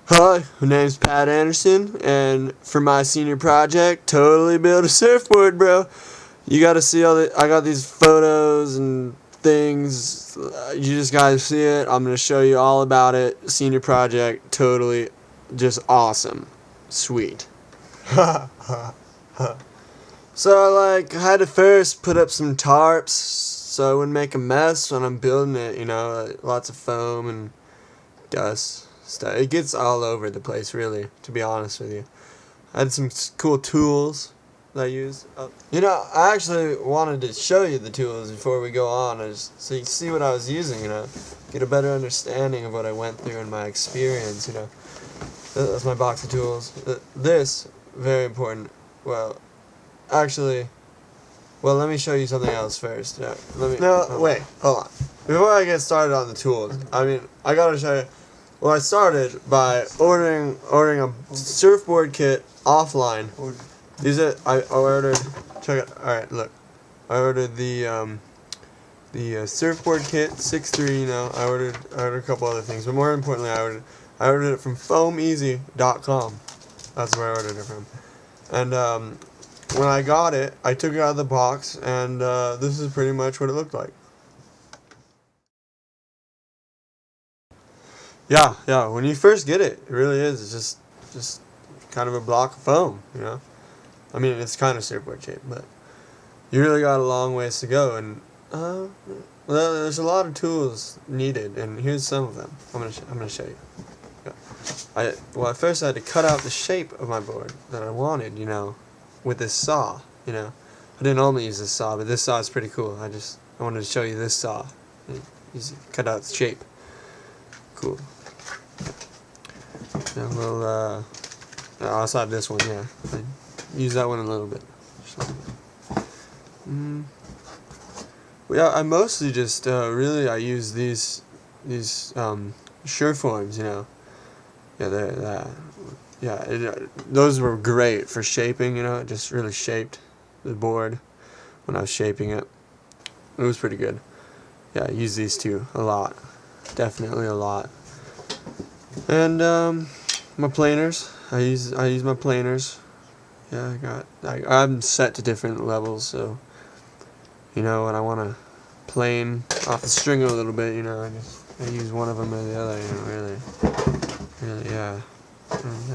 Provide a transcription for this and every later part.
Hi, my name's Pat Anderson, and for my senior project, totally build a surfboard, bro. You gotta see I got these photos and things. You just gotta see it. I'm gonna show you all about it. Senior project, totally, just awesome. Sweet. So, I had to first put up some tarps so I wouldn't make a mess when I'm building it, lots of foam and dust stuff. It gets all over the place, really, to be honest with you. I had some cool tools that I used. I actually wanted to show you the tools before we go on, so you can see what I was using, get a better understanding of what I went through in my experience, That's my box of tools. This, very important. Let me show you something else first. Wait, hold on. Before I get started on the tools, I gotta show you. Well, I started by ordering a surfboard kit offline. I ordered. Check it. All right, look. I ordered the surfboard kit 6.3. I ordered a couple other things, but more importantly, I ordered it from foameasy.com. That's where I ordered it from. And when I got it, I took it out of the box, and this is pretty much what it looked like. Yeah, when you first get it, it really is. It's just kind of a block of foam, it's kind of surfboard shape, but you really got a long ways to go, and there's a lot of tools needed, and here's some of them. I'm gonna show you. At first I had to cut out the shape of my board that I wanted, with this saw, I didn't only use this saw, but this saw is pretty cool. I wanted to show you this saw. Cut out the shape. Cool. A little, outside this one, yeah. I use that one a little bit. I mostly just, I use these Sureforms, those were great for shaping, it just really shaped the board when I was shaping it. It was pretty good. Yeah, I use these two a lot. Definitely a lot. And my planers. I use my planers. Yeah, I'm set to different levels, so when I want to plane off the string a little bit, I use one of them or the other, really, yeah. And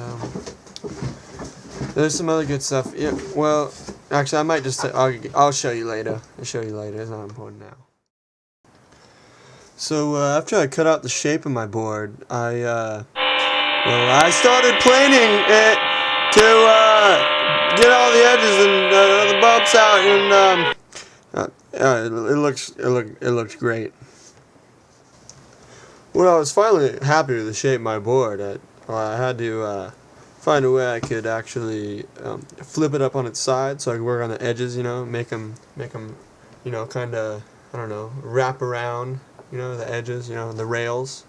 there's some other good stuff. Yeah, well, actually, I might just I'll show you later. It's not important now. So after I cut out the shape of my board, I started planing it to get all the edges and the bumps out, and it looks great. When I was finally happy with the shape of my board, I had to find a way I could actually flip it up on its side so I could work on the edges, make them, kind of, wrap around. The edges, the rails.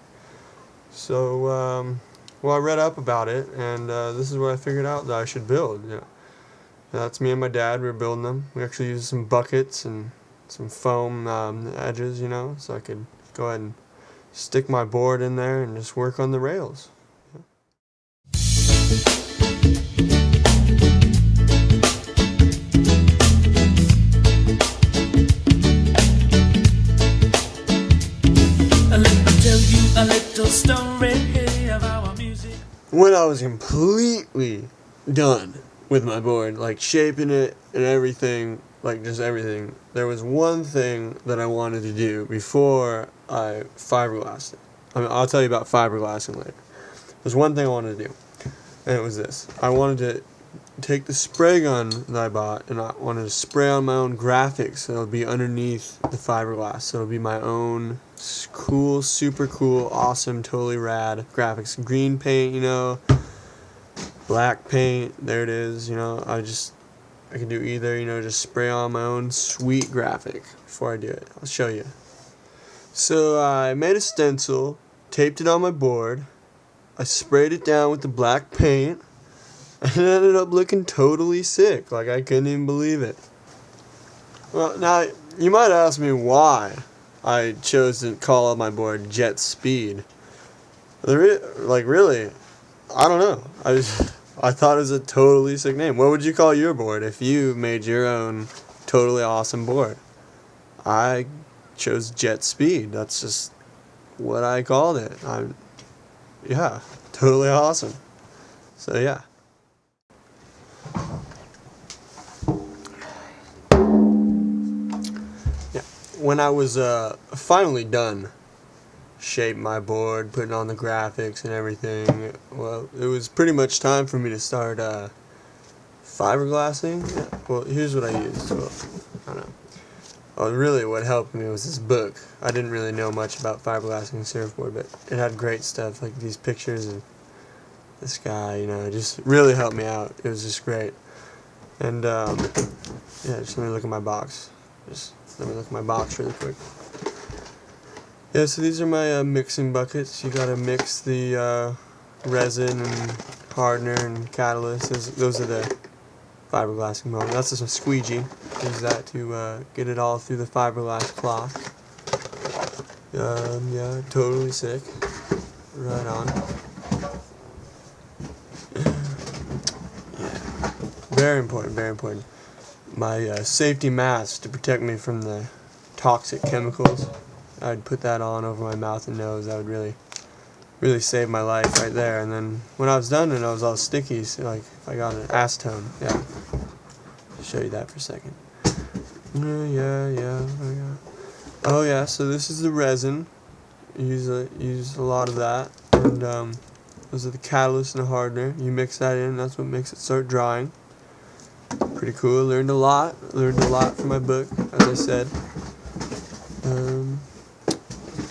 So, I read up about it, and this is what I figured out that I should build. That's me and my dad. We were building them. We actually used some buckets and some foam edges, so I could go ahead and stick my board in there and just work on the rails. A little story of our music. When I was completely done with my board, shaping it and everything, just everything, there was one thing that I wanted to do before I fiberglassed it. I'll tell you about fiberglassing later. There's one thing I wanted to do, and it was this. I wanted to take the spray gun that I bought, and I wanted to spray on my own graphics that would be underneath the fiberglass. So it would be my own cool, super cool, awesome, totally rad graphics. Green paint, black paint, there it is, I can do either, just spray on my own sweet graphic before I do it. I'll show you. So I made a stencil, taped it on my board, I sprayed it down with the black paint, and it ended up looking totally sick. I couldn't even believe it. Well, now, you might ask me why I chose to call my board Jet Speed. Really, I don't know. I thought it was a totally sick name. What would you call your board if you made your own totally awesome board? I chose Jet Speed. That's just what I called it. Yeah, totally awesome. So yeah. Yeah. When I was finally done shaping my board, putting on the graphics and everything, well, it was pretty much time for me to start fiberglassing. Yeah. Well, here's what I used. Well, I don't know. Well, really what helped me was this book. I didn't really know much about fiberglassing a surfboard, but it had great stuff, like these pictures of this guy, you know, it just really helped me out. It was just great. And, yeah, just let me look at my box. Just let me look at my box really quick. Yeah, so these are my mixing buckets. You gotta mix the resin and hardener and catalyst. Those are the fiberglassing mold. That's just a squeegee. Use that to get it all through the fiberglass cloth. Yeah, totally sick. Right on. Yeah. Very important, very important. My safety mask to protect me from the toxic chemicals. I'd put that on over my mouth and nose. That would really save my life right there. And then when I was done and I was all sticky, so like if I got an acetone, yeah. I'll show you that for a second. Yeah. Oh yeah, so this is the resin. Use a lot of that. And those are the catalyst and the hardener. You mix that in, that's what makes it start drying. Pretty cool. Learned a lot from my book, as I said.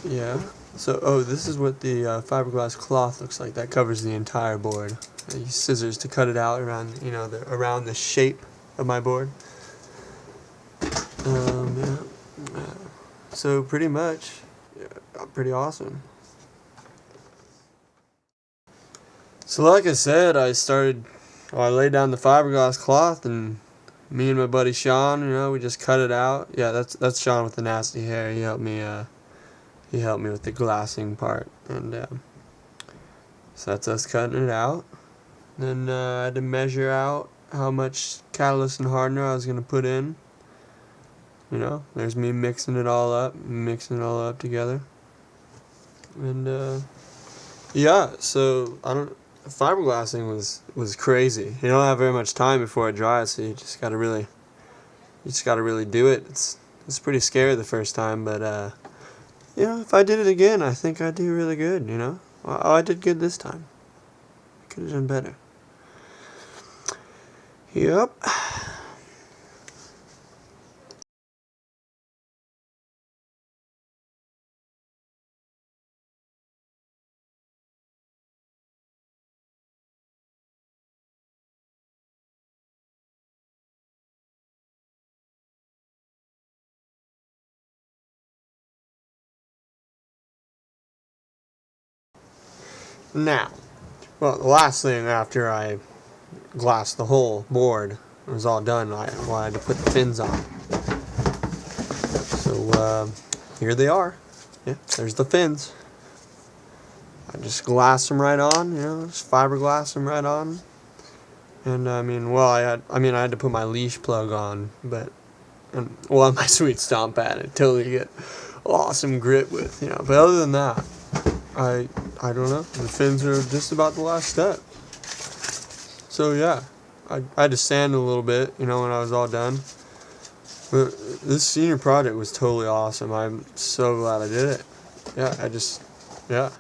Yeah. So, this is what the fiberglass cloth looks like. That covers the entire board. I use scissors to cut it out around, you know, around the shape of my board. Yeah. So pretty much, yeah, pretty awesome. So like I said, I laid down the fiberglass cloth, and me and my buddy Sean, you know, we just cut it out. Yeah, that's Sean with the nasty hair. He helped me with the glassing part, and so that's us cutting it out. Then I had to measure out how much catalyst and hardener I was gonna put in. You know, there's me mixing it all up together, and yeah. So fiberglassing was crazy. You don't have very much time before it dries, so you just gotta really do it. It's pretty scary the first time, but you know, if I did it again, I think I'd do really good, you know? Oh, I did good this time. Could have done better. Yep. Now, well, the last thing after I glassed the whole board, it was all done, I had to put the fins on. So, here they are. Yeah, there's the fins. I just glass them right on, you know, just fiberglass them right on. And I had to put my leash plug on, and my sweet stomp pad, it totally get awesome grip with, you know. But other than that, I don't know. The fins are just about the last step. So yeah, I had to sand a little bit, you know, when I was all done. But this senior project was totally awesome. I'm so glad I did it. Yeah, yeah.